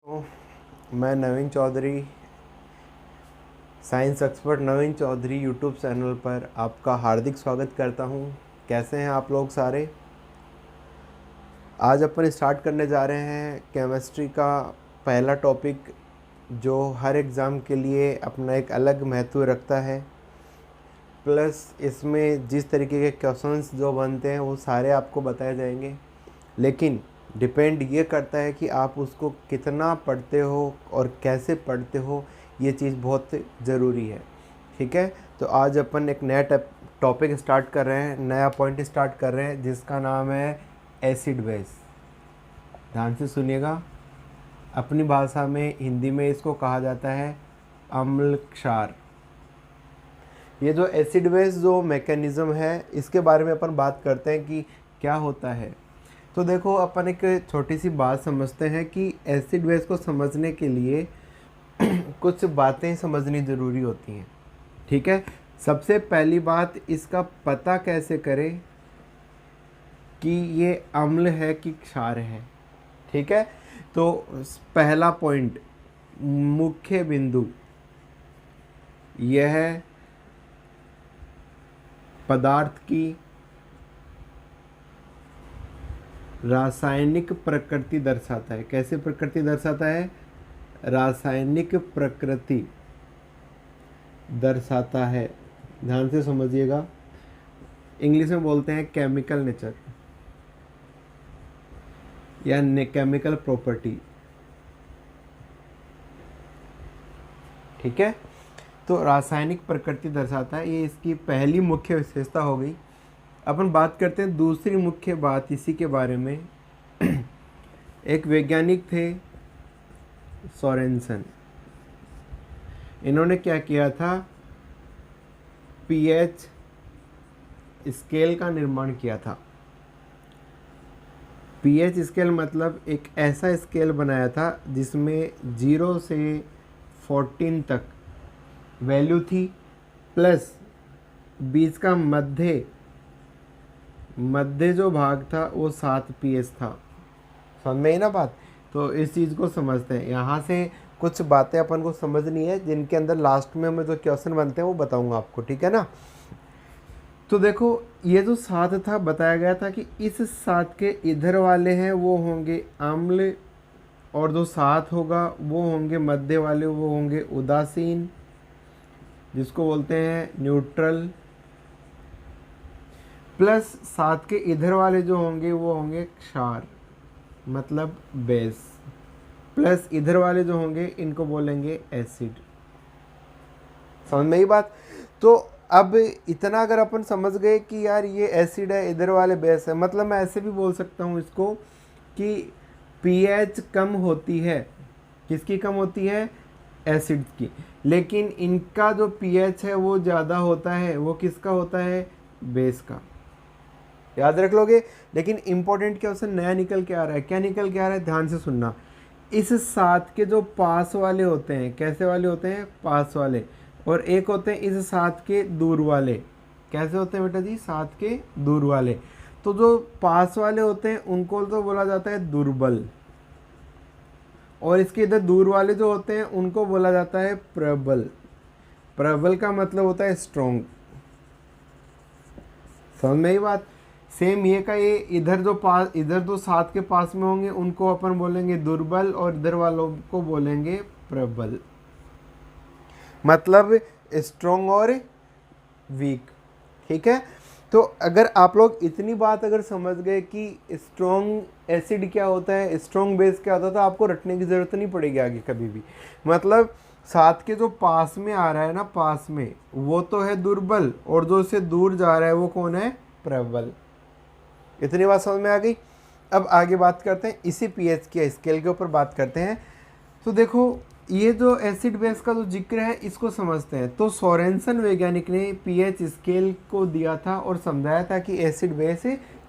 तो मैं नवीन Chaudhary, science expert नवीन Chaudhary YouTube channel पर आपका हार्दिक स्वागत करता हूं। कैसे हैं आप लोग सारे। आज अपन स्टार्ट करने जा रहे हैं केमिस्ट्री का पहला टॉपिक, जो हर एग्ज़ाम के लिए अपना एक अलग महत्व रखता है। प्लस इसमें जिस तरीके के क्वेश्चंस जो बनते हैं वो सारे आपको बताए जाएंगे, लेकिन डिपेंड ये करता है कि आप उसको कितना पढ़ते हो और कैसे पढ़ते हो। ये चीज़ बहुत ज़रूरी है। ठीक है, तो आज अपन एक नया टॉपिक स्टार्ट कर रहे हैं, नया पॉइंट स्टार्ट कर रहे हैं, जिसका नाम है एसिड बेस। ध्यान से सुनिएगा। अपनी भाषा में, हिंदी में इसको कहा जाता है अम्ल क्षार। ये जो एसिड बेस जो मैकेनिज़्म है, इसके बारे में अपन बात करते हैं कि क्या होता है। तो देखो, अपन एक छोटी सी बात समझते हैं कि एसिड बेस को समझने के लिए कुछ बातें समझनी ज़रूरी होती हैं। ठीक है, सबसे पहली बात, इसका पता कैसे करें कि ये अम्ल है कि क्षार है। ठीक है, तो पहला पॉइंट, मुख्य बिंदु, यह है पदार्थ की रासायनिक प्रकृति दर्शाता है। कैसे प्रकृति दर्शाता है? रासायनिक प्रकृति दर्शाता है। ध्यान से समझिएगा। इंग्लिश में बोलते हैं केमिकल नेचर या केमिकल प्रॉपर्टी। ठीक है, तो रासायनिक प्रकृति दर्शाता है, ये इसकी पहली मुख्य विशेषता हो गई। अपन बात करते हैं दूसरी मुख्य बात इसी के बारे में। एक वैज्ञानिक थे सोरेनसन। इन्होंने क्या किया था? पीएच स्केल का निर्माण किया था। पीएच स्केल मतलब एक ऐसा स्केल बनाया था जिसमें 0 से 14 तक वैल्यू थी, प्लस बीच का मध्य जो भाग था वो 7 पीएच था। समझ में आई ना बात? तो इस चीज़ को समझते हैं। यहाँ से कुछ बातें अपन को समझनी है, जिनके अंदर लास्ट में मैं जो क्वेश्चन बनते हैं वो बताऊंगा आपको। ठीक है ना। तो देखो, ये जो 7 था, बताया गया था कि इस 7 के इधर वाले हैं वो होंगे अम्ल, और जो 7 होगा वो होंगे मध्य वाले, वो होंगे उदासीन, जिसको बोलते हैं न्यूट्रल। प्लस 7 के इधर वाले जो होंगे वो होंगे क्षार, मतलब बेस। प्लस इधर वाले जो होंगे इनको बोलेंगे एसिड। समझ में ही बात? तो अब इतना अगर अपन समझ गए कि यार ये एसिड है, इधर वाले बेस है, मतलब मैं ऐसे भी बोल सकता हूँ इसको कि पीएच कम होती है। किसकी कम होती है? एसिड की। लेकिन इनका जो पीएच है वो ज़्यादा होता है, वो किसका होता है? बेस का। याद रख लोगे। लेकिन इंपॉर्टेंट क्वेश्चन नया निकल के आ रहा है। क्या निकल के आ रहा है? ध्यान से सुनना। इस 7 के जो पास वाले होते हैं, कैसे वाले होते हैं? पास वाले। और एक होते हैं इस 7 के दूर वाले। कैसे होते हैं बेटा जी? 7 के दूर वाले। तो जो पास वाले होते हैं उनको तो बोला जाता है दुर्बल, और इसके इधर दूर वाले जो होते हैं उनको बोला जाता है प्रबल। प्रबल का मतलब होता है स्ट्रॉन्ग। समझ में ही बात? सेम ये का ये, इधर जो 7 के पास में होंगे उनको अपन बोलेंगे दुर्बल, और इधर वालों को बोलेंगे प्रबल। मतलब स्ट्रॉन्ग और वीक। ठीक है, तो अगर आप लोग इतनी बात अगर समझ गए कि स्ट्रॉन्ग एसिड क्या होता है, स्ट्रॉन्ग बेस क्या होता है, तो आपको रटने की ज़रूरत नहीं पड़ेगी आगे कभी भी। मतलब 7 के जो पास में आ रहा है ना, पास में, वो तो है दुर्बल, और जो इससे दूर जा रहा है वो कौन है? प्रबल। इतनी बात समझ में आ गई। अब आगे बात करते हैं, इसी पीएच के स्केल के ऊपर बात करते हैं। तो देखो, ये जो एसिड बेस का जो जिक्र है इसको समझते हैं। तो सोरेनसन वैज्ञानिक ने पीएच स्केल को दिया था और समझाया था कि एसिड बेस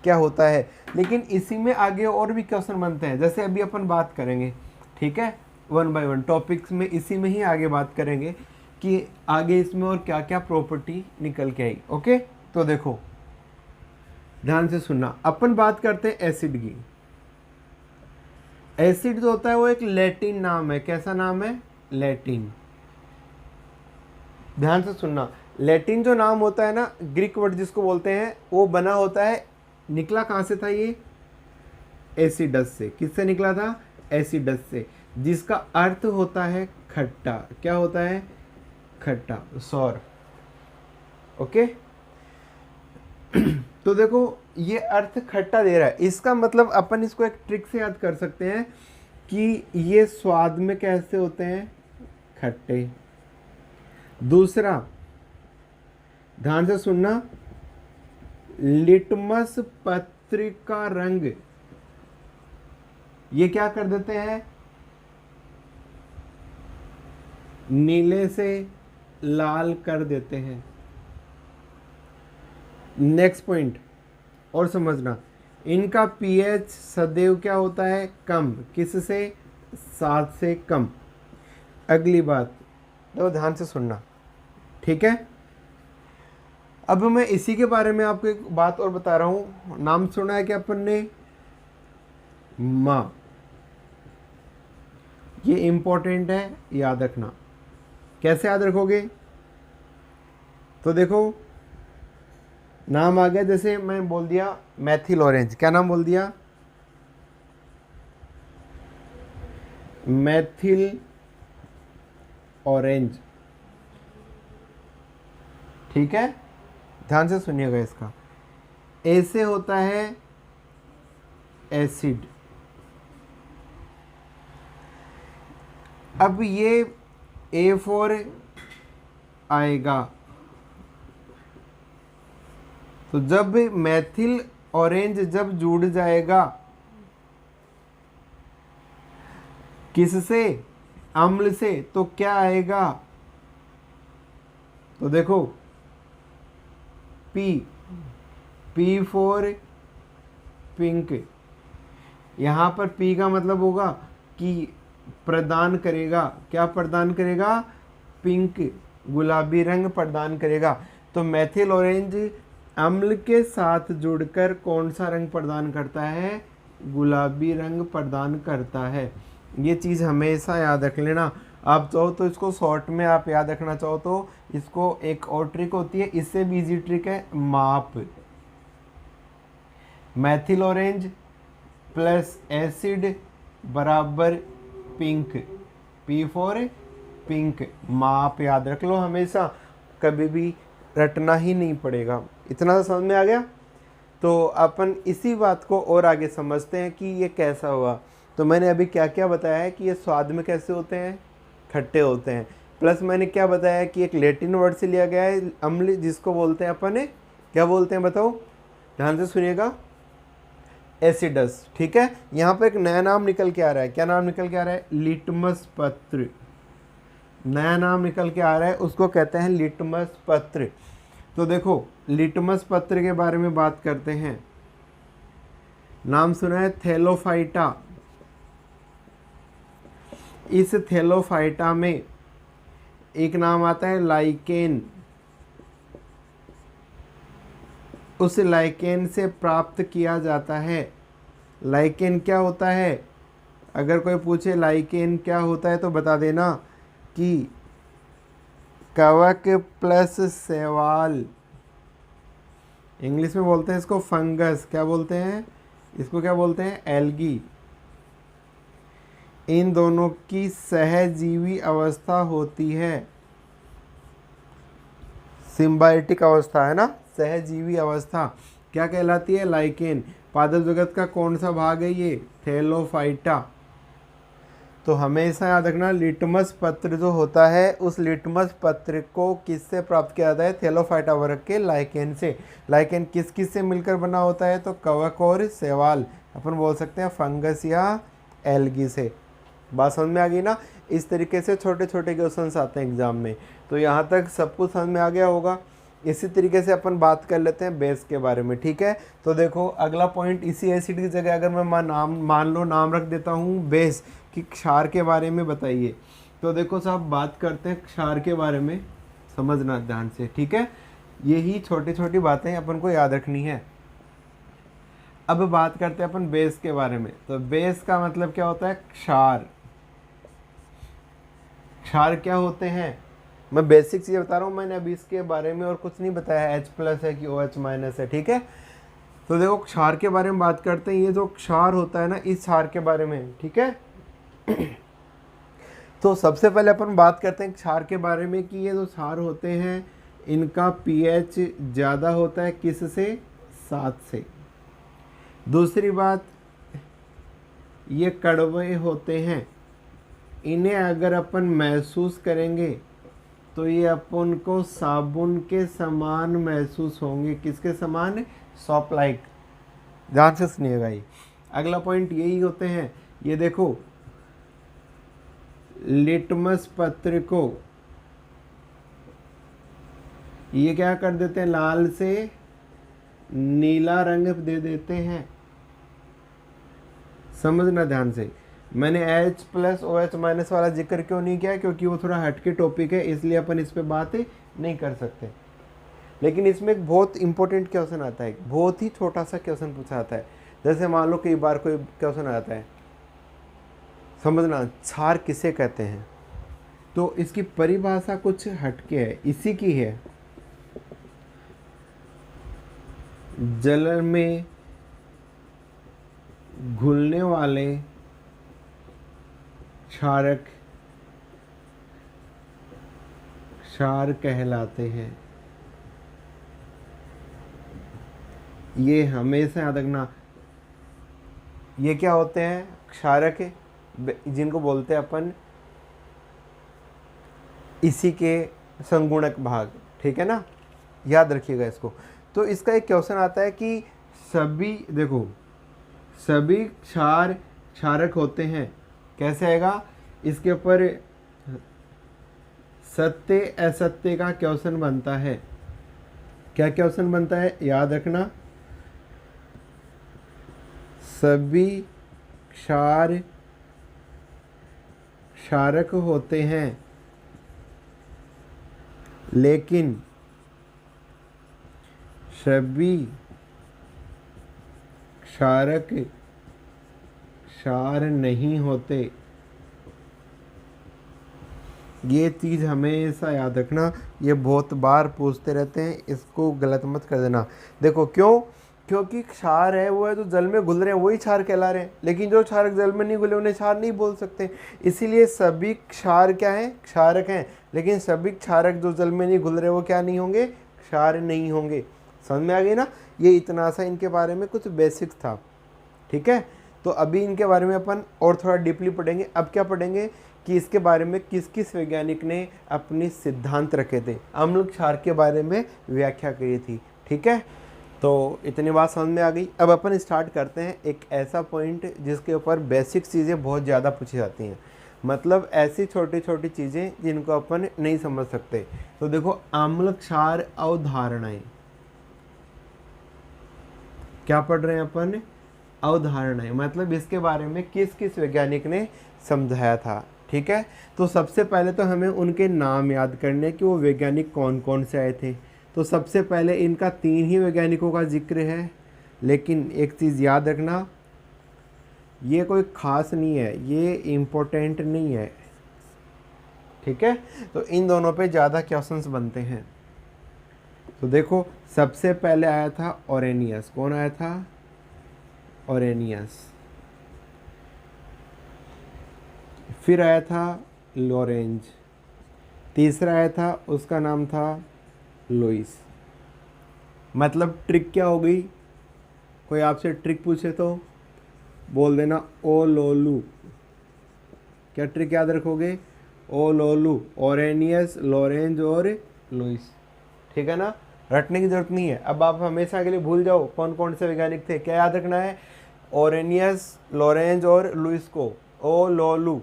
क्या होता है। लेकिन इसी में आगे और भी क्वेश्चन बनते हैं, जैसे अभी अपन बात करेंगे। ठीक है, 1 बाय 1 टॉपिक्स में इसी में ही आगे बात करेंगे कि आगे इसमें और क्या क्या प्रॉपर्टी निकल के आई। ओके, तो देखो ध्यान से सुनना। अपन बात करते हैं एसिड की। एसिड जो होता है वो एक लैटिन नाम है। कैसा नाम है? लैटिन। ध्यान से सुनना, लैटिन जो नाम होता है ना, ग्रीक वर्ड जिसको बोलते हैं, वो बना होता है, निकला कहाँ से था ये? एसिडस से। किससे निकला था? एसिडस से, जिसका अर्थ होता है खट्टा। क्या होता है? खट्टा, सौर। ओके तो देखो ये अर्थ खट्टा दे रहा है, इसका मतलब अपन इसको एक ट्रिक से याद कर सकते हैं कि ये स्वाद में कैसे होते हैं? खट्टे। दूसरा, ध्यान से सुनना, लिटमस पत्र का रंग ये क्या कर देते हैं? नीले से लाल कर देते हैं। नेक्स्ट पॉइंट और समझना, इनका पीएच सदैव क्या होता है? कम। किससे? 7 से कम। अगली बात तो ध्यान से सुनना, ठीक है। अब मैं इसी के बारे में आपको एक बात और बता रहा हूं। नाम सुना है क्या अपन ने? माँ। ये इंपॉर्टेंट है, याद रखना। कैसे याद रखोगे? तो देखो नाम आ गया, जैसे मैं बोल दिया मैथिल ऑरेंज। क्या नाम बोल दिया? मैथिल ऑरेंज, ठीक है। ध्यान से सुनिएगा इसका। ए से होता है एसिड। अब ये ए फॉर आएगा, तो जब मैथिल ऑरेंज जब जुड़ जाएगा किससे? अम्ल से, तो क्या आएगा? तो देखो पी फॉर पिंक। यहां पर पी का मतलब होगा कि प्रदान करेगा। क्या प्रदान करेगा? पिंक, गुलाबी रंग प्रदान करेगा। तो मैथिल ऑरेंज अम्ल के साथ जुड़कर कौन सा रंग प्रदान करता है? गुलाबी रंग प्रदान करता है। ये चीज़ हमेशा याद रख लेना। आप चाहो तो इसको शॉर्ट में आप याद रखना चाहो तो इसको एक और ट्रिक होती है, इससे भी इजी ट्रिक है, माप। मैथिल ऑरेंज प्लस एसिड बराबर पिंक, पी फॉर पिंक। माप याद रख लो हमेशा, कभी भी रटना ही नहीं पड़ेगा। इतना तो समझ में आ गया। तो अपन इसी बात को और आगे समझते हैं कि ये कैसा हुआ। तो मैंने अभी क्या क्या बताया है कि ये स्वाद में कैसे होते हैं? खट्टे होते हैं। प्लस मैंने क्या बताया कि एक लैटिन वर्ड से लिया गया है अम्ल, जिसको बोलते हैं अपन, क्या बोलते हैं बताओ? ध्यान से सुनिएगा, एसिडस, ठीक है। यहाँ पर एक नया नाम निकल के आ रहा है। क्या नाम निकल के आ रहा है? लिटमस पत्र। नया नाम निकल के आ रहा है, उसको कहते हैं लिटमस पत्र। तो देखो लिटमस पत्र के बारे में बात करते हैं। नाम सुना है थैलोफाइटा। इस थैलोफाइटा में एक नाम आता है लाइकेन। उस लाइकेन से प्राप्त किया जाता है। लाइकेन क्या होता है? अगर कोई पूछे लाइकेन क्या होता है तो बता देना कि कवक प्लस शैवाल। इंग्लिश में बोलते हैं इसको फंगस। क्या बोलते हैं इसको? क्या बोलते हैं? एल्गी। इन दोनों की सहजीवी अवस्था होती है। सिम्बायोटिक अवस्था है ना, सहजीवी अवस्था क्या कहलाती है? लाइकेन। पादप जगत का कौन सा भाग है ये? थैलोफाइटा। तो हमेशा याद रखना, लिटमस पत्र जो होता है उस लिटमस पत्र को किससे प्राप्त किया जाता है? थैलोफाइटा वर्ग के लाइकेन से। लाइकेन किस किस से मिलकर बना होता है? तो कवक और शैवाल, अपन बोल सकते हैं फंगस या एल्गी से। बात समझ में आ गई ना? इस तरीके से छोटे छोटे क्वेश्चंस आते हैं एग्जाम में। तो यहाँ तक सब कुछ समझ में आ गया होगा। इसी तरीके से अपन बात कर लेते हैं बेस के बारे में, ठीक है। तो देखो अगला पॉइंट, इसी एसिड की जगह अगर मैं मान लो नाम रख देता हूँ बेस, कि क्षार के बारे में बताइए। तो देखो साहब बात करते हैं क्षार के बारे में, समझना ध्यान से, ठीक है। यही छोटी छोटी बातें अपन को याद रखनी है। अब बात करते हैं अपन बेस के बारे में। तो बेस का मतलब क्या होता है? क्षार। क्षार क्या होते हैं? मैं बेसिक चीज़ बता रहा हूँ, मैंने अभी इसके बारे में और कुछ नहीं बताया, H+ है कि OH- है, ठीक है। तो देखो क्षार के बारे में बात करते हैं। ये जो क्षार होता है ना, इस क्षार के बारे में, ठीक है। तो सबसे पहले अपन बात करते हैं क्षार के बारे में कि ये जो क्षार होते हैं इनका pH ज़्यादा होता है किससे? 7 से। दूसरी बात, ये कड़वे होते हैं। इन्हें अगर अपन महसूस करेंगे तो ये अपन को साबुन के समान महसूस होंगे। किसके समान? Shop like. ध्यान से सुनिएगा। ये अगला पॉइंट यही होते हैं। ये देखो, लिटमस पत्र को ये क्या कर देते हैं? लाल से नीला रंग दे देते हैं। समझना ध्यान से। मैंने H+OH- वाला जिक्र क्यों नहीं किया? क्योंकि वो थोड़ा हटके टॉपिक है, इसलिए अपन इस पे बात नहीं कर सकते। लेकिन इसमें एक बहुत इंपॉर्टेंट क्वेश्चन आता है, बहुत ही छोटा सा क्वेश्चन पूछा आता है। जैसे मान लो कई बार कोई क्वेश्चन आता है, समझना, क्षार किसे कहते हैं? तो इसकी परिभाषा कुछ हटके है, इसी की है। जल में घुलने वाले क्षारक क्षार कहलाते हैं। ये हमेशा याद रखना। ये क्या होते हैं? क्षारक, जिनको बोलते हैं अपन इसी के संगुणक भाग, ठीक है ना, याद रखिएगा इसको। तो इसका एक क्वेश्चन आता है कि सभी, देखो, सभी क्षार क्षारक होते हैं। कैसे आएगा? इसके ऊपर सत्य असत्य का क्वेश्चन बनता है। क्या क्वेश्चन बनता है? याद रखना, सभी क्षार क्षारक होते हैं, लेकिन सभी क्षारक क्षार नहीं होते। ये चीज़ हमेशा याद रखना। ये बहुत बार पूछते रहते हैं, इसको गलत मत कर देना। देखो क्यों? क्योंकि क्षार है वो है जो जल में घुल रहे हैं, वही क्षार कहला रहे हैं। लेकिन जो क्षारक जल में नहीं घुले उन्हें क्षार नहीं बोल सकते। इसीलिए सभी क्षार क्या है? क्षारक हैं। लेकिन सभी क्षारक जो जल में नहीं घुल रहे वो क्या नहीं होंगे? क्षार नहीं होंगे। समझ में आ गई ना? ये इतना सा इनके बारे में कुछ बेसिक्स था, ठीक है। तो अभी इनके बारे में अपन और थोड़ा डीपली पढ़ेंगे। अब क्या पढ़ेंगे कि इसके बारे में किस किस वैज्ञानिक ने अपने सिद्धांत रखे थे, अम्ल क्षार के बारे में व्याख्या की थी, ठीक है। तो इतनी बात समझ में आ गई। अब अपन स्टार्ट करते हैं एक ऐसा पॉइंट जिसके ऊपर बेसिक चीज़ें बहुत ज़्यादा पूछी जाती हैं, मतलब ऐसी छोटी छोटी चीज़ें जिनको अपन नहीं समझ सकते। तो देखो, अम्ल क्षार अवधारणाएं, क्या पढ़ रहे हैं अपन? अवधारणाएं, मतलब इसके बारे में किस किस वैज्ञानिक ने समझाया था, ठीक है। तो सबसे पहले तो हमें उनके नाम याद करने कि वो वैज्ञानिक कौन कौन से आए थे। तो सबसे पहले इनका 3 ही वैज्ञानिकों का जिक्र है, लेकिन एक चीज़ याद रखना, ये कोई ख़ास नहीं है, ये इम्पोर्टेंट नहीं है, ठीक है। तो इन दोनों पे ज़्यादा क्वेश्चंस बनते हैं। तो देखो, सबसे पहले आया था ओरेनियस। कौन आया था? ओरेनियस। फिर आया था लॉरेंज। तीसरा आया था, उसका नाम था लुईस। मतलब ट्रिक क्या हो गई? कोई आपसे ट्रिक पूछे तो बोल देना ओ लोलू। क्या ट्रिक याद रखोगे? ओ लोलू, ओरेनियस, लॉरेंज और लुईस, ठीक है ना। रटने की जरूरत नहीं है। अब आप हमेशा के लिए भूल जाओ कौन कौन से वैज्ञानिक थे। क्या याद रखना है? ओरेनियस, लॉरेंज और लुईस को ओ लोलू,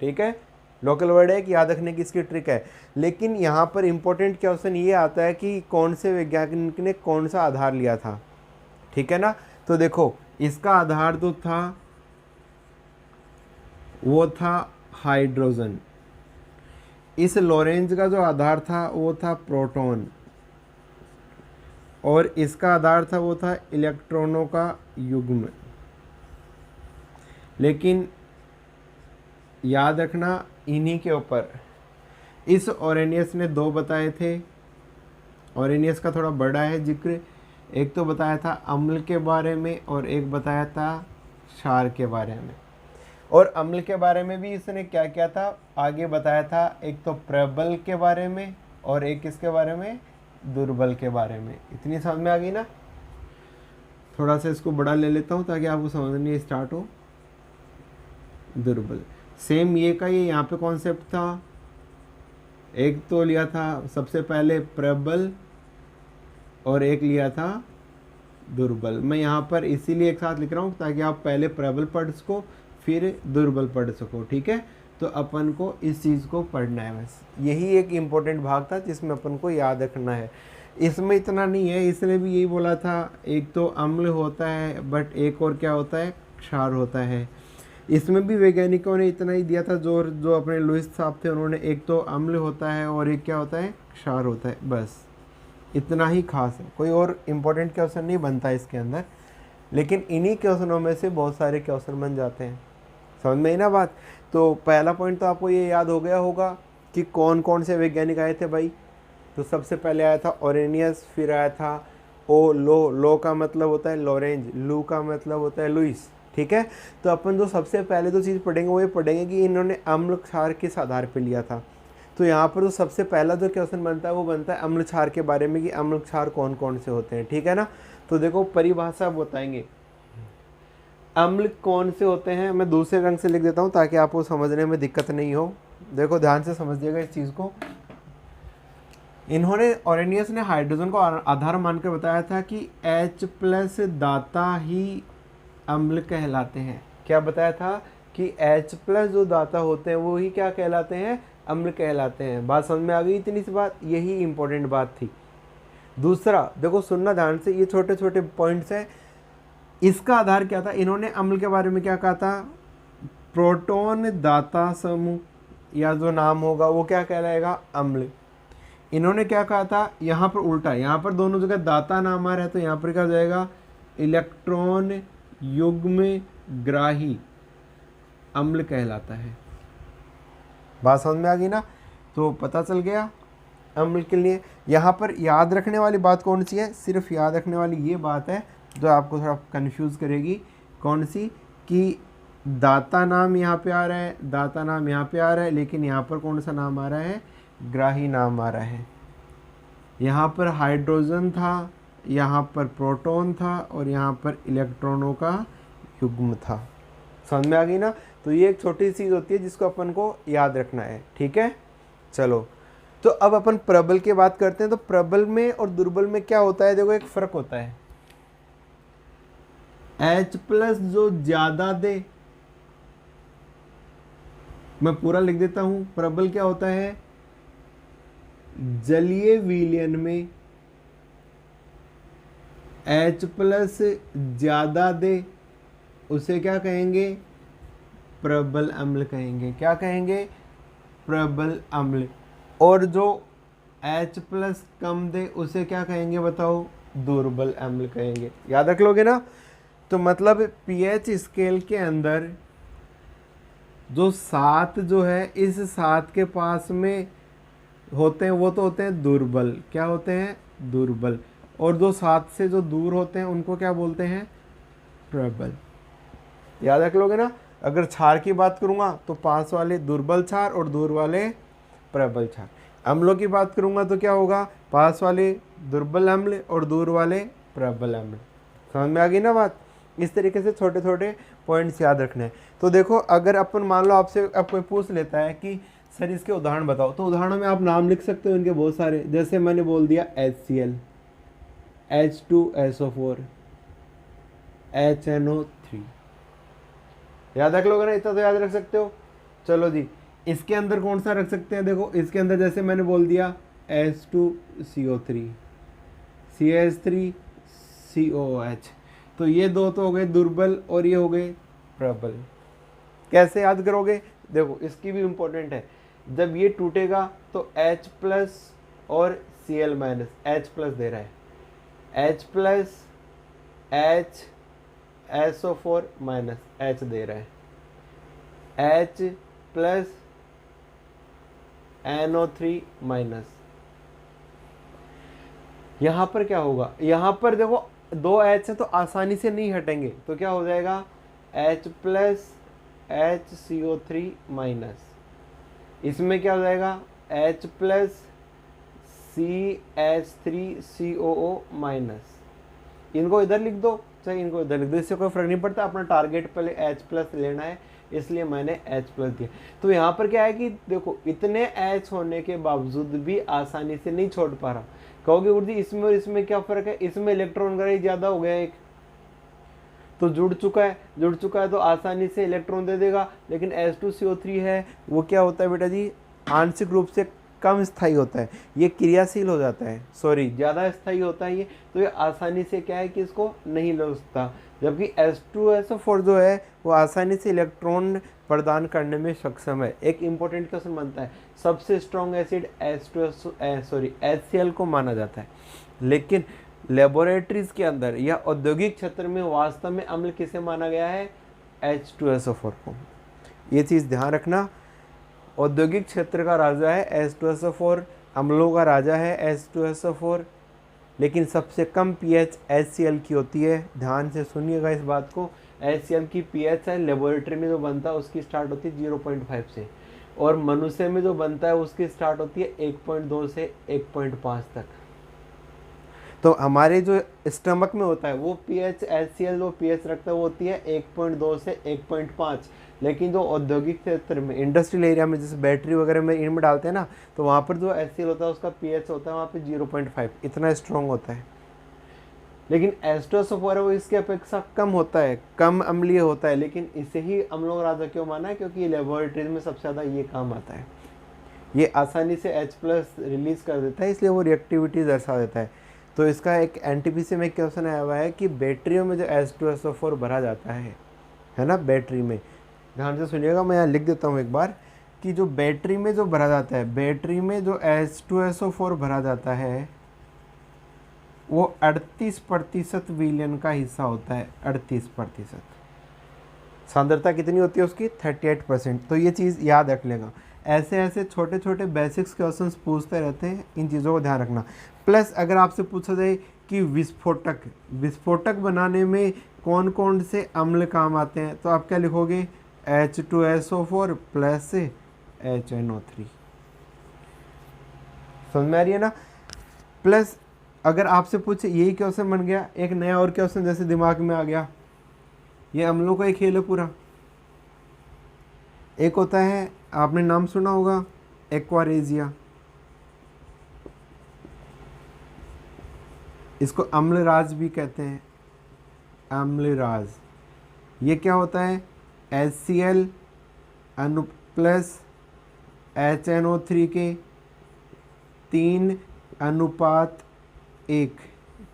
ठीक है। लोकल वर्ड है कि याद रखने की इसकी ट्रिक है। लेकिन यहाँ पर इंपॉर्टेंट क्वेश्चन ये आता है कि कौन से वैज्ञानिक ने कौन सा आधार लिया था, ठीक है ना। तो देखो, इसका आधार जो था वो था हाइड्रोजन। इस लॉरेंज का जो आधार था वो था प्रोटॉन। और इसका आधार था वो था इलेक्ट्रॉनों का युग्म। लेकिन याद रखना इन्हीं के ऊपर इस ऑरेनियस ने 2 बताए थे। ऑरेनियस का थोड़ा बड़ा है जिक्र, एक तो बताया था अम्ल के बारे में और एक बताया था क्षार के बारे में। और अम्ल के बारे में भी इसने क्या क्या था आगे बताया था, एक तो प्रबल के बारे में और एक इसके बारे में दुर्बल के बारे में। इतनी समझ में आ गई ना। थोड़ा सा इसको बड़ा ले लेता हूँ ताकि आपको समझने स्टार्ट हो। दुर्बल सेम ये का ये यहाँ पे कॉन्सेप्ट था, एक तो लिया था सबसे पहले प्रबल और एक लिया था दुर्बल। मैं यहाँ पर इसीलिए एक साथ लिख रहा हूँ ताकि आप पहले प्रबल पढ़ सको फिर दुर्बल पढ़ सको, ठीक है। तो अपन को इस चीज़ को पढ़ना है, बस यही एक इम्पोर्टेंट भाग था जिसमें अपन को याद रखना है। इसमें इतना नहीं है, इसने भी यही बोला था, एक तो अम्ल होता है बट एक और क्या होता है, क्षार होता है। इसमें भी वैज्ञानिकों ने इतना ही दिया था, जो अपने लुईस साहब थे उन्होंने, एक तो अम्ल होता है और एक क्या होता है, क्षार होता है। बस इतना ही खास है, कोई और इम्पोर्टेंट क्वेश्चन नहीं बनता इसके अंदर। लेकिन इन्हीं क्वेश्चनों में से बहुत सारे क्वेश्चन बन जाते हैं, समझ में आई ना बात। तो पहला पॉइंट तो आपको ये याद हो गया होगा कि कौन कौन से वैज्ञानिक आए थे भाई। तो सबसे पहले आया था ऑरेनियस, फिर आया था लो का मतलब होता है लॉरेंज, लू का मतलब होता है लुईस, ठीक है। तो अपन जो सबसे पहले जो चीज़ पढ़ेंगे वो ये पढ़ेंगे कि इन्होंने अम्ल क्षार किस आधार पर लिया था। तो यहाँ पर जो सबसे पहला जो क्वेश्चन बनता है वो बनता है अम्ल क्षार के बारे में कि अम्ल क्षार कौन कौन से होते हैं, ठीक है ना। तो देखो परिभाषा बताएंगे अम्ल कौन से होते हैं, मैं दूसरे रंग से लिख देता हूँ ताकि आपको समझने में दिक्कत नहीं हो। देखो ध्यान से समझिएगा इस चीज़ को। इन्होंने ऑरेनियस ने हाइड्रोजन को आधार मानकर बताया था कि H+ दाता ही अम्ल कहलाते हैं। क्या बताया था कि H+ जो दाता होते हैं वो ही क्या कहलाते हैं, अम्ल कहलाते हैं। बात समझ में आ गई इतनी सी बात, यही इंपॉर्टेंट बात थी। दूसरा देखो सुनना ध्यान से, ये छोटे छोटे पॉइंट्स हैं। इसका आधार क्या था, इन्होंने अम्ल के बारे में क्या कहा था, प्रोटॉन दाता समूह या जो नाम होगा वो क्या कहलाएगा, अम्ल। इन्होंने क्या कहा था, यहाँ पर उल्टा, यहाँ पर दोनों जगह दाता नाम आ रहा है तो यहाँ पर क्या हो जाएगा, इलेक्ट्रॉन युग्म ग्राही अम्ल कहलाता है। बात समझ में आ गई ना। तो पता चल गया अम्ल के लिए। यहाँ पर याद रखने वाली बात कौन सी है, सिर्फ याद रखने वाली ये बात है जो आपको थोड़ा कंफ्यूज करेगी। कौन सी, कि दाता नाम यहाँ पे आ रहा है, दाता नाम यहाँ पे आ रहा है, लेकिन यहाँ पर कौन सा नाम आ रहा है, ग्राही नाम आ रहा है। यहाँ पर हाइड्रोजन था, यहाँ पर प्रोटॉन था और यहाँ पर इलेक्ट्रॉनों का युग्म था। समझ में आ गई ना। तो ये एक छोटी चीज़ होती है जिसको अपन को याद रखना है, ठीक है। चलो तो अब अपन प्रबल की बात करते हैं। तो प्रबल में और दुर्बल में क्या होता है, देखो एक फर्क होता है। H+ जो ज्यादा दे, मैं पूरा लिख देता हूं, प्रबल क्या होता है, जलीय विलयन में H+ ज्यादा दे उसे क्या कहेंगे, प्रबल अम्ल कहेंगे। क्या कहेंगे, प्रबल अम्ल। और जो H+ कम दे उसे क्या कहेंगे बताओ, दुर्बल अम्ल कहेंगे। याद रख लोगे ना। तो मतलब pH स्केल के अंदर जो 7 जो है, इस 7 के पास में होते हैं वो तो होते हैं दुर्बल। क्या होते हैं, दुर्बल। और जो 7 से जो दूर होते हैं उनको क्या बोलते हैं, प्रबल। याद रख लोगे ना। अगर क्षार की बात करूंगा तो पास वाले दुर्बल क्षार और दूर वाले प्रबल क्षार। अम्लों की बात करूंगा तो क्या होगा, पास वाले दुर्बल अम्ल और दूर वाले प्रबल अम्ल। समझ में आ गई ना बात। इस तरीके से छोटे छोटे पॉइंट्स याद रखने हैं। तो देखो अगर अपन मान लो आपसे अब कोई पूछ लेता है कि सर इसके उदाहरण बताओ, तो उदाहरणों में आप नाम लिख सकते हो इनके बहुत सारे। जैसे मैंने बोल दिया HCl, H2SO4, HNO3। याद रख लोगे ना, इतना तो याद रख सकते हो। चलो जी, इसके अंदर कौन सा रख सकते हैं, देखो इसके अंदर जैसे मैंने बोल दिया H2CO3, CH3COOH। तो ये दो तो हो गए दुर्बल और ये हो गए प्रबल। कैसे याद करोगे, देखो इसकी भी इम्पोर्टेंट है। जब ये टूटेगा तो H+ और Cl- H+ दे रहा है, H plus H SO4 minus H दे रहा है, H प्लस NO3 माइनस। यहाँ पर क्या होगा, यहाँ पर देखो दो H है तो आसानी से नहीं हटेंगे, तो क्या हो जाएगा H प्लस HCO3 माइनस। इसमें क्या हो जाएगा H प्लस CH3COO माइनस। इनको इधर लिख दो चाहे इनको इधर लिख दो, इससे कोई फर्क नहीं पड़ता, अपना टारगेट पहले H प्लस लेना है, इसलिए मैंने H प्लस दिया। तो यहाँ पर क्या है कि देखो इतने H होने के बावजूद भी आसानी से नहीं छोड़ पा रहा। कहोगे गुरुजी इसमें और इसमें क्या फ़र्क है, इसमें इलेक्ट्रॉन का रेट ज़्यादा हो गया एक, तो जुड़ चुका है तो आसानी से इलेक्ट्रॉन दे देगा। लेकिन H2CO3 है वो क्या होता है बेटा जी, आंशिक रूप से कम स्थायी होता है, ये क्रियाशील हो जाता है, सॉरी ज़्यादा स्थायी होता है ये, तो ये आसानी से क्या है कि इसको नहीं ले सकता। जबकि H2SO4 जो है वो आसानी से इलेक्ट्रॉन प्रदान करने में सक्षम है। एक इम्पोर्टेंट क्वेश्चन बनता है, सबसे स्ट्रॉन्ग एसिड HCl को माना जाता है, लेकिन लेबोरेटरीज के अंदर या औद्योगिक क्षेत्र में वास्तव में अम्ल किसे माना गया है, H2SO4 को। ये चीज़ ध्यान रखना, औद्योगिक क्षेत्र का राजा है H2SO4, अम्लों का राजा है H2SO4, लेकिन सबसे कम pH HCl की होती है। ध्यान से सुनिएगा इस बात को, HCl की pH है लेबोरेटरी में जो बनता है उसकी स्टार्ट होती है 0.5 से, और मनुष्य में जो बनता है उसकी स्टार्ट होती है 1.2 से 1.5 तक। तो हमारे जो स्टमक में होता है वो pH HCl जो pH रखता है वो होती है 1.2 से 1.5, लेकिन जो औद्योगिक क्षेत्र में इंडस्ट्रियल एरिया में जैसे बैटरी वगैरह में इनमें डालते हैं ना, तो वहाँ पर जो HCl होता है उसका pH होता है वहाँ पे 0.5, इतना स्ट्रॉन्ग होता है। लेकिन H2SO4 है वो इसकी अपेक्षा कम होता है, कम अम्लीय होता है, लेकिन इसे ही अम्लों का राजा क्यों माना है, क्योंकि ये लेबोरेटरीज में सबसे ज़्यादा ये काम आता है। ये आसानी से H प्लस रिलीज़ कर देता है, इसलिए वो रिएक्टिविटी दर्शा देता है। तो इसका एक NTPC में क्वेश्चन आया हुआ है कि बैटरियों में जो H2SO4 भरा जाता है ना, बैटरी में, ध्यान से सुनिएगा, मैं यहाँ लिख देता हूँ एक बार कि जो बैटरी में जो भरा जाता है, बैटरी में जो H2SO4 भरा जाता है वो 38% विलयन का हिस्सा होता है। 38% सांद्रता कितनी होती है उसकी, 38%। तो ये चीज़ याद रख लेगा, ऐसे ऐसे छोटे छोटे बेसिक्स क्वेश्चंस पूछते रहते हैं, इन चीज़ों को ध्यान रखना। प्लस अगर आपसे पूछा जाए कि विस्फोटक बनाने में कौन कौन से अम्ल काम आते हैं, तो आप क्या लिखोगे, H2SO4 प्लस HNO3। समझ में आ रही है ना। प्लस अगर आपसे पूछे, यही क्वेश्चन बन गया, एक नया और क्वेश्चन जैसे दिमाग में आ गया, ये अम्लों का एक खेल है पूरा। एक होता है, आपने नाम सुना होगा, एक्वारेजिया, इसको अम्लराज भी कहते हैं, अम्लराज। ये क्या होता है, HCl प्लस HNO3 के 3:1,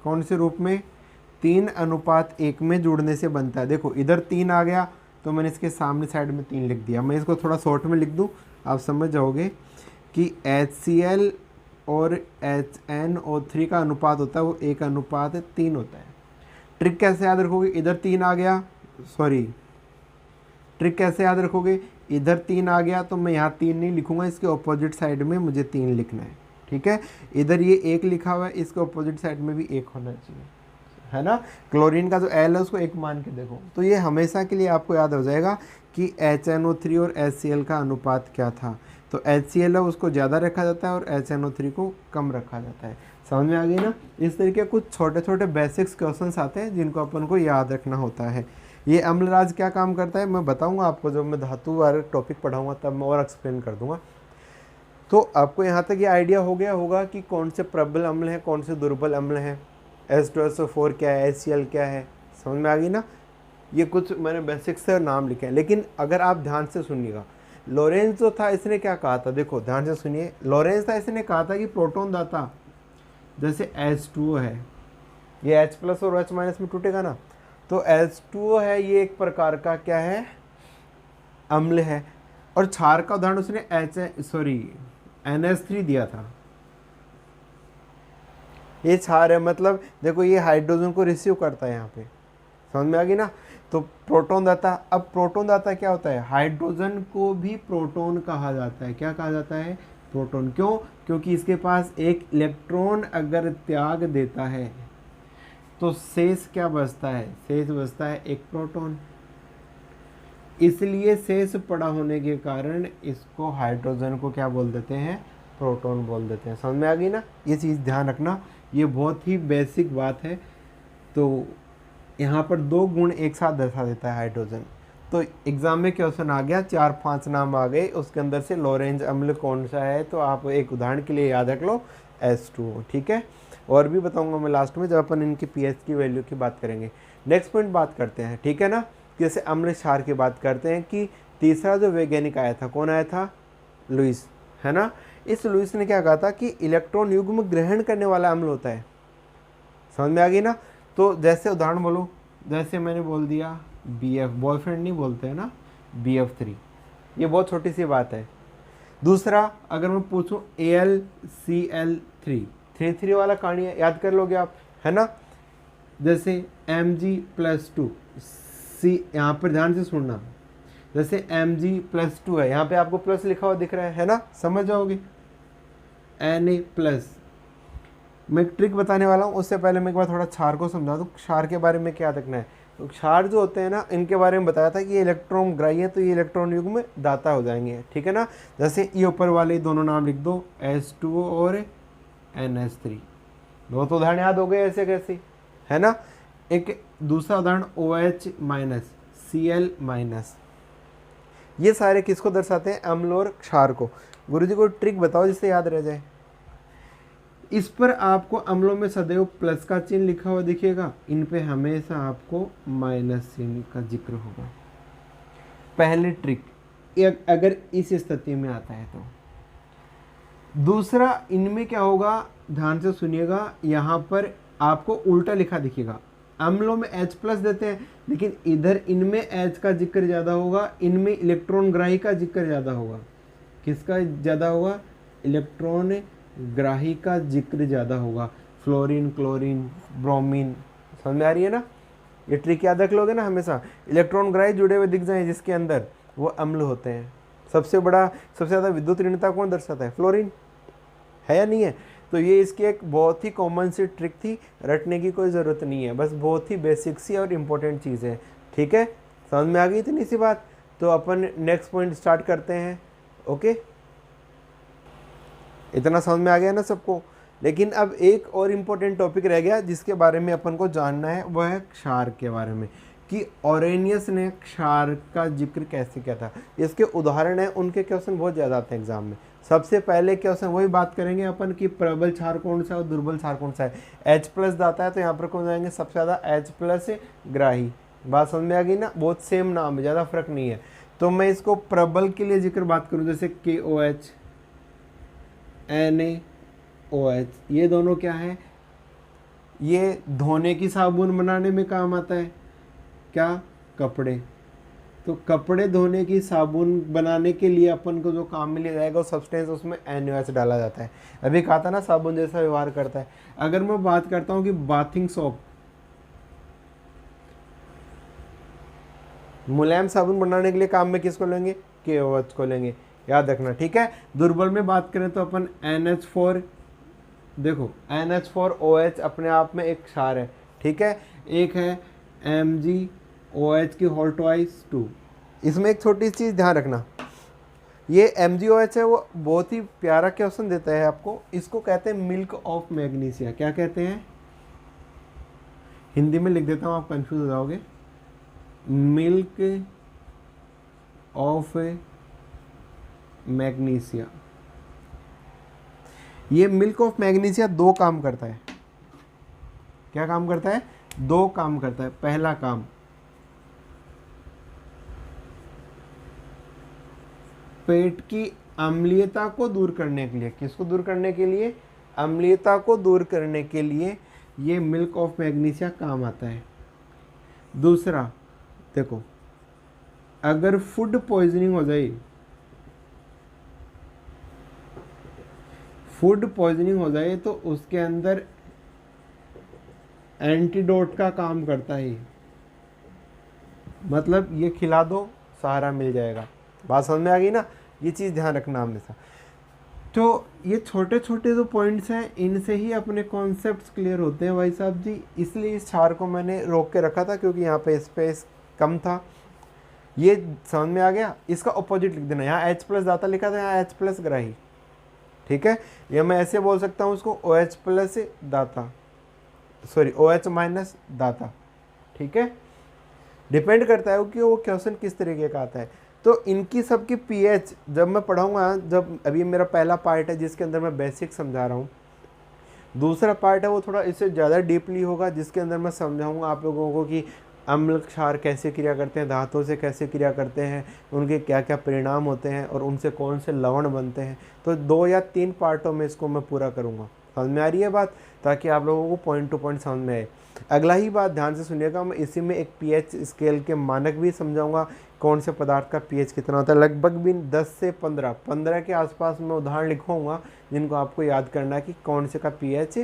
कौन से रूप में, 3:1 में जुड़ने से बनता है। देखो इधर 3 आ गया तो मैंने इसके सामने साइड में 3 लिख दिया। मैं इसको थोड़ा शॉर्ट में लिख दूं, आप समझ जाओगे कि HCl और HNO3 का अनुपात होता है वो 1:3 होता है। ट्रिक कैसे याद रखोगे, इधर 3 आ गया, ट्रिक कैसे याद रखोगे, इधर 3 आ गया तो मैं यहाँ 3 नहीं लिखूंगा, इसके ऑपोजिट साइड में मुझे 3 लिखना है, ठीक है। इधर ये 1 लिखा हुआ है, इसके ऑपोजिट साइड में भी 1 होना चाहिए, है ना। क्लोरीन का जो L है उसको 1 मान के देखो, तो ये हमेशा के लिए आपको याद हो जाएगा कि HNO3 और HCl का अनुपात क्या था। तो HCl है उसको ज़्यादा रखा जाता है और HNO3 को कम रखा जाता है। समझ में आ गई ना। इस तरीके कुछ छोटे छोटे बेसिक्स क्वेश्चंस आते हैं जिनको अपन को याद रखना होता है। ये अम्लराज क्या काम करता है मैं बताऊंगा आपको, जब मैं धातु वाले टॉपिक पढ़ाऊंगा तब मैं और एक्सप्लेन कर दूंगा। तो आपको यहाँ तक ये आइडिया हो गया होगा कि कौन से प्रबल अम्ल हैं, कौन से दुर्बल अम्ल हैं, H2SO4 क्या है, HCl क्या है, समझ में आ गई ना। ये कुछ मैंने बेसिक्स से नाम लिखे हैं, लेकिन अगर आप ध्यान से सुनिएगा, लॉरेंज जो था इसने क्या कहा था, देखो ध्यान से सुनिए। लॉरेंज था, इसने कहा था कि प्रोटॉन दाता जैसे H2O है, ये H प्लस और H माइनस में टूटेगा ना, तो H2O है ये एक प्रकार का क्या है, अम्ल है। और क्षार का उदाहरण उसने NH3 दिया था। ये क्षार है, मतलब देखो ये हाइड्रोजन को रिसीव करता है यहाँ पे, समझ में आ गई ना। तो प्रोटॉन दाता, अब प्रोटॉन दाता क्या होता है, हाइड्रोजन को भी प्रोटॉन कहा जाता है। क्या कहा जाता है, प्रोटॉन। क्यों, क्योंकि इसके पास एक इलेक्ट्रॉन अगर त्याग देता है तो शेष क्या बचता है, शेष बचता है एक प्रोटॉन। इसलिए शेष पड़ा होने के कारण इसको हाइड्रोजन को क्या बोल देते हैं, प्रोटॉन बोल देते हैं। समझ में आ गई ना, ये चीज़ ध्यान रखना, ये बहुत ही बेसिक बात है। तो यहाँ पर 2 गुण एक साथ दर्शा देता है हाइड्रोजन। तो एग्जाम में क्वेश्चन आ गया, 4-5 नाम आ गए, उसके अंदर से लॉरेंज अम्ल कौन सा है, तो आप एक उदाहरण के लिए याद रख लो H2O, ठीक है। और भी बताऊंगा मैं लास्ट में जब अपन इनकी pH की वैल्यू की बात करेंगे। नेक्स्ट पॉइंट बात करते हैं, ठीक है ना। जैसे अम्ल क्षार की बात करते हैं कि तीसरा जो वैज्ञानिक आया था, कौन आया था, लुईस, है ना। इस लुईस ने क्या कहा था कि इलेक्ट्रॉन युग्म ग्रहण करने वाला अम्ल होता है। समझ में आ गई ना। तो जैसे उदाहरण बोलो, जैसे मैंने बोल दिया BF, बॉयफ्रेंड नहीं बोलते हैं ना, BF3, ये बहुत छोटी सी बात है। दूसरा अगर मैं पूछूं AlCl3, 3 वाला कहानी है, याद कर लोगे आप, है ना। जैसे Mg+2, C, यहाँ पर ध्यान से सुनना, जैसे Mg+2 है, यहाँ पे आपको प्लस लिखा हुआ दिख रहा है ना, समझ जाओगे। Na+, मैं एक ट्रिक बताने वाला हूँ, उससे पहले मैं एक बार थोड़ा क्षार को समझा दूँ। क्षार के बारे में क्या रखना है, तो क्षार जो होते हैं ना, इनके बारे में बताया था कि ये इलेक्ट्रॉन ग्राही है, तो ये इलेक्ट्रॉन युग्म में दाता हो जाएंगे, ठीक है ना। जैसे ये ऊपर वाले दोनों नाम लिख दो, H2O और NH3, 2 तो उदाहरण याद हो गए ऐसे कैसे, है ना। एक दूसरा उदाहरण OH-, Cl-, ये सारे किसको दर्शाते हैं, अम्ल और क्षार को। गुरुजी को ट्रिक बताओ जिससे याद रह जाए। इस पर आपको अम्लों में सदैव प्लस का चिन्ह लिखा हुआ दिखेगा, इन पे हमेशा आपको माइनस चिन्ह का जिक्र होगा। पहली ट्रिक, अगर इस स्थिति में आता है तो। दूसरा, इनमें क्या होगा, ध्यान से सुनिएगा, यहाँ पर आपको उल्टा लिखा दिखेगा। अम्लों में H+ देते हैं, लेकिन इधर इनमें H का जिक्र ज़्यादा होगा, इनमें इलेक्ट्रॉन ग्राही का जिक्र ज़्यादा होगा। किसका ज़्यादा होगा, इलेक्ट्रॉन ग्राही का जिक्र ज़्यादा होगा। फ्लोरीन, क्लोरीन, ब्रोमीन, समझ में आ रही है ना। ये ट्रिक याद रख लोगे ना हमेशा। इलेक्ट्रॉन ग्राही जुड़े हुए दिख जाए जिसके अंदर, वो अम्ल होते हैं। सबसे ज़्यादा विद्युत ऋणता कौन दर्शाता है, फ्लोरीन, है या नहीं है। तो ये इसकी एक बहुत ही कॉमन सी ट्रिक थी, रटने की कोई ज़रूरत नहीं है, बस बहुत ही बेसिक सी और इम्पोर्टेंट चीज़ है, ठीक है। समझ में आ गई इतनी सी बात। तो अपन नेक्स्ट पॉइंट स्टार्ट करते हैं, ओके। इतना समझ में आ गया ना सबको। लेकिन अब एक और इम्पोर्टेंट टॉपिक रह गया जिसके बारे में अपन को जानना है, वह है क्षार के बारे में, कि ऑरेनियस ने क्षार का जिक्र कैसे किया था। इसके उदाहरण है, उनके क्वेश्चन बहुत ज़्यादा आते हैं एग्जाम में। सबसे पहले क्वेश्चन वही बात करेंगे अपन कि प्रबल क्षार कौन सा है और दुर्बल क्षार कौन सा है। H+ आता है तो यहाँ पर कौन जाएंगे, सबसे ज़्यादा H+ ग्राही। बात समझ में आ गई ना, बहुत सेम नाम है, ज़्यादा फर्क नहीं है। तो मैं इसको प्रबल के लिए जिक्र बात करूँ, जैसे KOH, NaOH, ये दोनों क्या है, ये धोने की साबुन बनाने में काम आता है, क्या, कपड़े। तो कपड़े धोने की साबुन बनाने के लिए अपन को जो काम में लिया जाएगा वो सब्सटेंस, उसमें NaOH डाला जाता है। अभी कहा था ना साबुन जैसा व्यवहार करता है। अगर मैं बात करता हूँ कि बाथिंग सोप, मुलायम साबुन बनाने के लिए काम में किसको लेंगे, KOH को लेंगे, याद रखना, ठीक है। दुर्बल में बात करें तो अपन NH4, देखो NH4OH अपने आप में एक क्षार है, ठीक है। एक है MgOH की होल ट्वाइस 2। इसमें एक छोटी चीज़ ध्यान रखना, ये MgOH है वो बहुत ही प्यारा क्वेश्चन देता है आपको। इसको कहते हैं मिल्क ऑफ मैग्नीशिया। क्या कहते हैं, हिंदी में लिख देता हूँ, आप कंफ्यूज हो जाओगे। मिल्क ऑफ मैग्नीशिया, ये मिल्क ऑफ मैग्नीशिया 2 काम करता है। क्या काम करता है, 2 काम करता है। पहला काम, पेट की अम्लीयता को दूर करने के लिए, किसको दूर करने के लिए, अम्लीयता को दूर करने के लिए ये मिल्क ऑफ मैग्नीशिया काम आता है। दूसरा देखो, अगर फूड पॉइजनिंग हो जाए, फूड पॉइजनिंग हो जाए तो उसके अंदर एंटीडोट का काम करता है, मतलब ये खिला दो सहारा मिल जाएगा। बात समझ में आ गई ना, ये चीज़ ध्यान रखना हमेशा। तो ये छोटे छोटे जो पॉइंट्स हैं इनसे ही अपने कॉन्सेप्ट्स क्लियर होते हैं भाई साहब जी, इसलिए इस चार को मैंने रोक के रखा था क्योंकि यहाँ पे स्पेस कम था। ये समझ में आ गया। इसका ऑपोजिट लिख देना, यहाँ H प्लस दाता लिखा था, यहाँ H प्लस ग्राही, ठीक है। या मैं ऐसे बोल सकता हूँ उसको OH प्लस दाता, सॉरी OH माइनस दाता, ठीक है। डिपेंड करता है कि वो क्वेश्चन किस तरीके का आता है। तो इनकी सबकी पीएच जब मैं पढ़ाऊँगा, जब अभी मेरा पहला पार्ट है जिसके अंदर मैं बेसिक समझा रहा हूँ, दूसरा पार्ट है वो थोड़ा इससे ज़्यादा डीपली होगा जिसके अंदर मैं समझाऊंगा आप लोगों को कि अम्ल क्षार कैसे क्रिया करते हैं, धातुओं से कैसे क्रिया करते हैं, उनके क्या क्या परिणाम होते हैं और उनसे कौन से लवण बनते हैं। तो 2 या 3 पार्टों में इसको मैं पूरा करूँगा। समझ में आ रही है बात, ताकि आप लोगों को पॉइंट टू पॉइंट समझ में आए। अगला ही बात ध्यान से सुनिएगा, मैं इसी में एक पीएच स्केल के मानक भी समझाऊंगा, कौन से पदार्थ का पीएच कितना होता है। लगभग भी 10 से 15 के आसपास मैं उदाहरण लिखूंगा जिनको आपको याद करना है कि कौन से का पीएच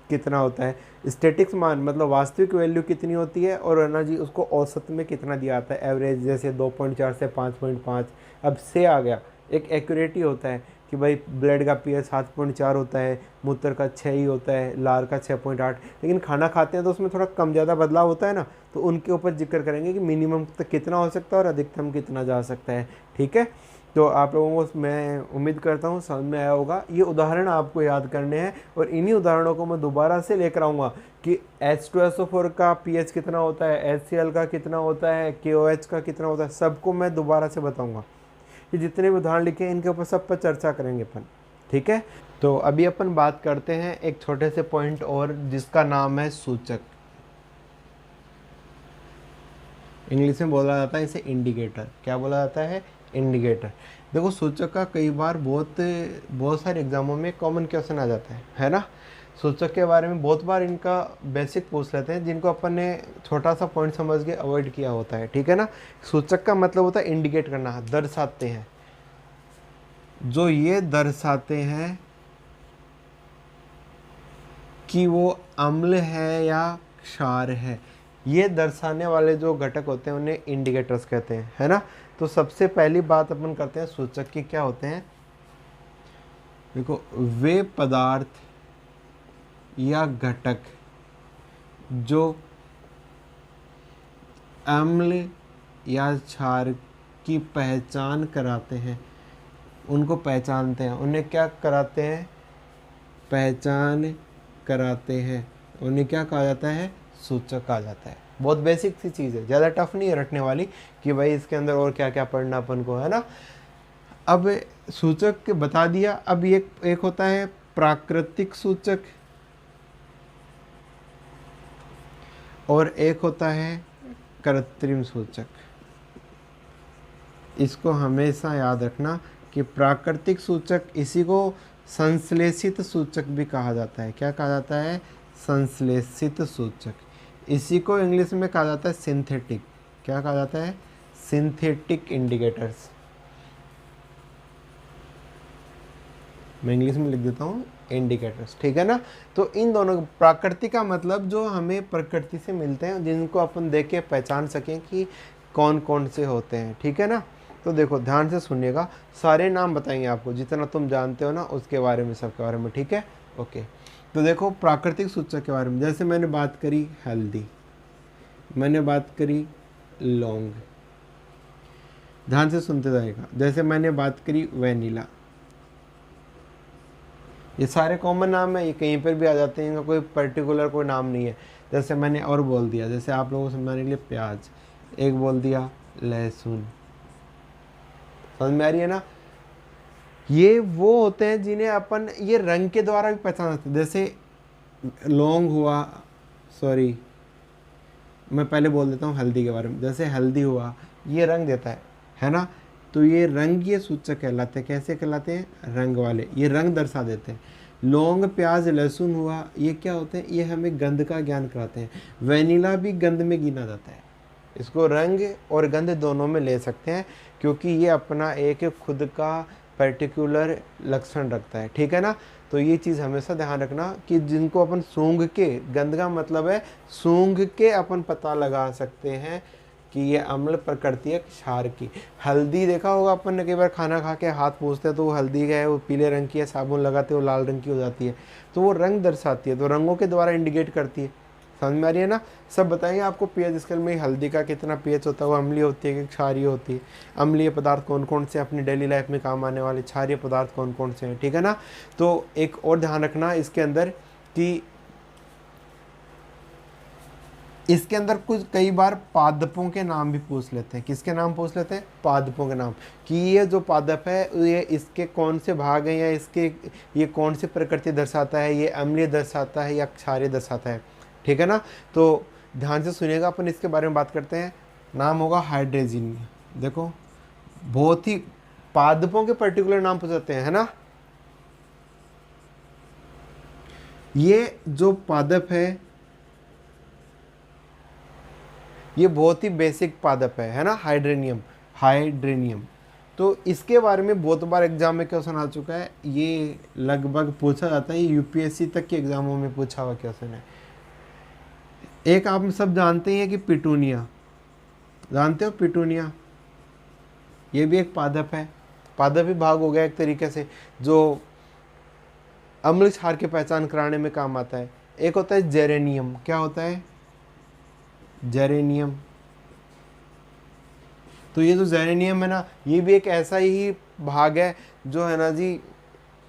कितना होता है। स्टैटिक्स मान मतलब वास्तविक वैल्यू कितनी होती है, और है ना जी उसको औसत में कितना दिया आता है, एवरेज जैसे 2.4 से 5.5। अब से आ गया एक एक्यूरेटी होता है कि भाई ब्लड का पीएच 7.4 होता है, मूत्र का 6 ही होता है, लार का 6.8। लेकिन खाना खाते हैं तो उसमें थोड़ा कम ज़्यादा बदलाव होता है ना, तो उनके ऊपर जिक्र करेंगे कि मिनिमम तक कितना हो सकता है और अधिकतम कितना जा सकता है, ठीक है। तो आप लोगों को मैं उम्मीद करता हूँ समझ में आया होगा। ये उदाहरण आपको याद करने हैं और इन्हीं उदाहरणों को मैं दोबारा से लेकर आऊँगा कि H2SO4 का पीएच कितना होता है, HCl का कितना होता है, KOH का कितना होता है, सबको मैं दोबारा से बताऊँगा। ये जितने भी उदाहरण लिखे हैं इनके ऊपर सब पर चर्चा करेंगे अपन, ठीक है। तो अभी अपन बात करते हैं एक छोटे से पॉइंट और जिसका नाम है सूचक। इंग्लिश में बोला जाता है इसे इंडिकेटर। क्या बोला जाता है? इंडिकेटर। देखो सूचक का कई बार बहुत सारे एग्जामों में कॉमन क्वेश्चन आ जाता है ना। सूचक के बारे में बहुत बार इनका बेसिक पूछ लेते हैं जिनको अपन ने छोटा सा पॉइंट समझ के अवॉइड किया होता है, ठीक है ना। सूचक का मतलब होता है इंडिकेट करना, दर्शाते हैं। जो ये दर्शाते हैं कि वो अम्ल है या क्षार है, ये दर्शाने वाले जो घटक होते हैं उन्हें इंडिकेटर्स कहते हैं, है ना। तो सबसे पहली बात अपन करते हैं सूचक की क्या होते हैं। देखो वे पदार्थ या घटक जो अम्ल या क्षार की पहचान कराते हैं, उनको पहचानते हैं, उन्हें क्या कराते हैं? पहचान कराते हैं, उन्हें क्या कहा जाता है? सूचक कहा जाता है। बहुत बेसिक सी चीज़ है, ज़्यादा टफ नहीं है रटने वाली कि भाई इसके अंदर और क्या क्या पढ़ना अपन को, है ना। अब सूचक के बता दिया। अब एक होता है प्राकृतिक सूचक और एक होता है कृत्रिम सूचक। इसको हमेशा याद रखना कि प्राकृतिक सूचक, इसी को संश्लेषित सूचक भी कहा जाता है। क्या कहा जाता है? संश्लेषित सूचक। इसी को इंग्लिश में कहा जाता है सिंथेटिक। क्या कहा जाता है? Synthetic indicators. मैं इंग्लिश में लिख देता हूँ इंडिकेटर्स, ठीक है ना। तो इन दोनों, प्राकृतिक का मतलब जो हमें प्रकृति से मिलते हैं, जिनको अपन देख के पहचान सकें कि कौन कौन से होते हैं, ठीक है ना। तो देखो ध्यान से सुनिएगा, सारे नाम बताएंगे आपको, जितना तुम जानते हो ना उसके बारे में, सबके बारे में, ठीक है। ओके, तो देखो प्राकृतिक सूचक के बारे में, जैसे मैंने बात करी हल्दी, मैंने बात करी लौंग, ध्यान से सुनते जाएगा। जैसे मैंने बात करी वेनिला, ये सारे कॉमन नाम है, ये कहीं पर भी आ जाते हैं, इनका कोई पर्टिकुलर कोई नाम नहीं है। जैसे मैंने और बोल दिया, जैसे आप लोगों को समझाने के लिए प्याज, एक बोल दिया लहसुन, समझ में आ रही है ना। ये वो होते हैं जिन्हें अपन ये रंग के द्वारा भी पहचान सकते हैं। जैसे लौंग हुआ, सॉरी मैं पहले बोल देता हूँ हल्दी के बारे में। जैसे हल्दी हुआ, ये रंग देता है ना। तो ये रंग ये सूचक कहलाते हैं। कैसे कहलाते हैं? रंग वाले, ये रंग दर्शा देते हैं। लौंग, प्याज, लहसुन हुआ, ये क्या होते हैं? ये हमें गंध का ज्ञान कराते हैं। वेनिला भी गंध में गिना जाता है। इसको रंग और गंध दोनों में ले सकते हैं क्योंकि ये अपना एक खुद का पर्टिकुलर लक्षण रखता है, ठीक है ना। तो ये चीज़ हमेशा ध्यान रखना कि जिनको अपन सूंघ के, गंध का मतलब है सूंघ के अपन पता लगा सकते हैं कि ये अम्ल प्रकृति है क्षार की। हल्दी देखा होगा अपन ने, कई बार खाना खा के हाथ पोंछते हैं तो वो हल्दी है वो पीले रंग की है, साबुन लगाते वो लाल रंग की हो जाती है, तो वो रंग दर्शाती है, तो रंगों के द्वारा इंडिकेट करती है। समझ में आ रही है ना। सब बताएंगे आपको पीएच स्केल में हल्दी का कितना पीएच होता है, वो अम्लीय होती है कि क्षारीय होती है, अम्लीय पदार्थ कौन कौन से अपनी डेली लाइफ में काम आने वाले, क्षारीय पदार्थ कौन कौन से हैं, ठीक है ना। तो एक और ध्यान रखना इसके अंदर कि इसके अंदर कुछ कई बार पादपों के नाम भी पूछ लेते हैं। किसके नाम पूछ लेते हैं? पादपों के नाम, कि ये जो पादप है ये इसके कौन से भाग हैं, या इसके ये कौन सी प्रकृति दर्शाता है, ये अम्लीय दर्शाता है या क्षारीय दर्शाता है, ठीक है ना। तो ध्यान से सुनिएगा, अपन इसके बारे में बात करते हैं। नाम होगा हाइड्रेजिन। देखो बहुत ही पादपों के पर्टिकुलर नाम पूछ जाते हैं, है ना। ये जो पादप है ये बहुत ही बेसिक पादप है ना, हाइड्रेनियम। हाइड्रेनियम तो इसके बारे में बहुत बार एग्जाम में क्वेश्चन आ चुका है, ये लगभग पूछा जाता है, यूपीएससी तक के एग्जामों में पूछा हुआ क्वेश्चन है। एक आप सब जानते हैं कि पिटूनिया, जानते हो पिटूनिया, ये भी एक पादप है, पादप ही भाग हो गया एक तरीके से, जो अम्ल क्षार की पहचान कराने में काम आता है। एक होता है जेरेनियम। क्या होता है? जेरेनियम। तो ये जो जेरेनियम है ना, ये भी एक ऐसा ही भाग है जो है ना जी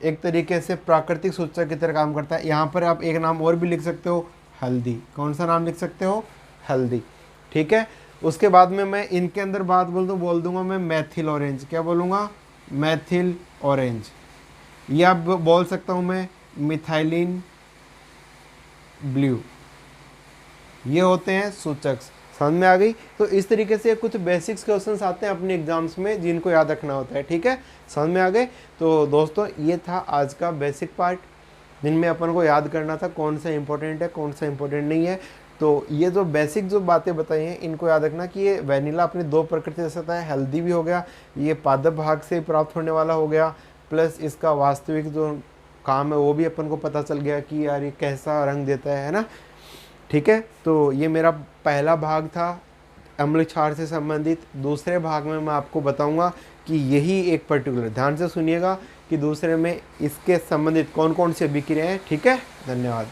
एक तरीके से प्राकृतिक सूचक की तरह काम करता है। यहाँ पर आप एक नाम और भी लिख सकते हो, हल्दी। कौन सा नाम लिख सकते हो? हल्दी, ठीक है। उसके बाद में मैं इनके अंदर बात बोल दूंगा मैं मैथिल ऑरेंज। क्या बोलूँगा? मैथिल ऑरेंज। या बोल सकता हूँ मैं मिथाइलिन ब्लू। ये होते हैं सूचक। समझ में आ गई। तो इस तरीके से कुछ बेसिक्स क्वेश्चंस आते हैं अपने एग्जाम्स में जिनको याद रखना होता है, ठीक है। समझ में आ गए। तो दोस्तों ये था आज का बेसिक पार्ट, जिनमें अपन को याद करना था कौन सा इंपॉर्टेंट है कौन सा इंपॉर्टेंट नहीं है। तो ये जो बेसिक जो बातें बताई हैं इनको याद रखना कि ये वेनिला अपनी दो प्रकृति से है, हेल्दी भी हो गया, ये पादप भाग से प्राप्त होने वाला हो गया, प्लस इसका वास्तविक जो काम है वो भी अपन को पता चल गया कि यार ये कैसा रंग देता है ना, ठीक है। तो ये मेरा पहला भाग था अम्ल क्षार से संबंधित। दूसरे भाग में मैं आपको बताऊंगा कि यही एक पर्टिकुलर, ध्यान से सुनिएगा कि दूसरे में इसके संबंधित कौन कौन सी अभिक्रियाएं हैं, ठीक है। धन्यवाद।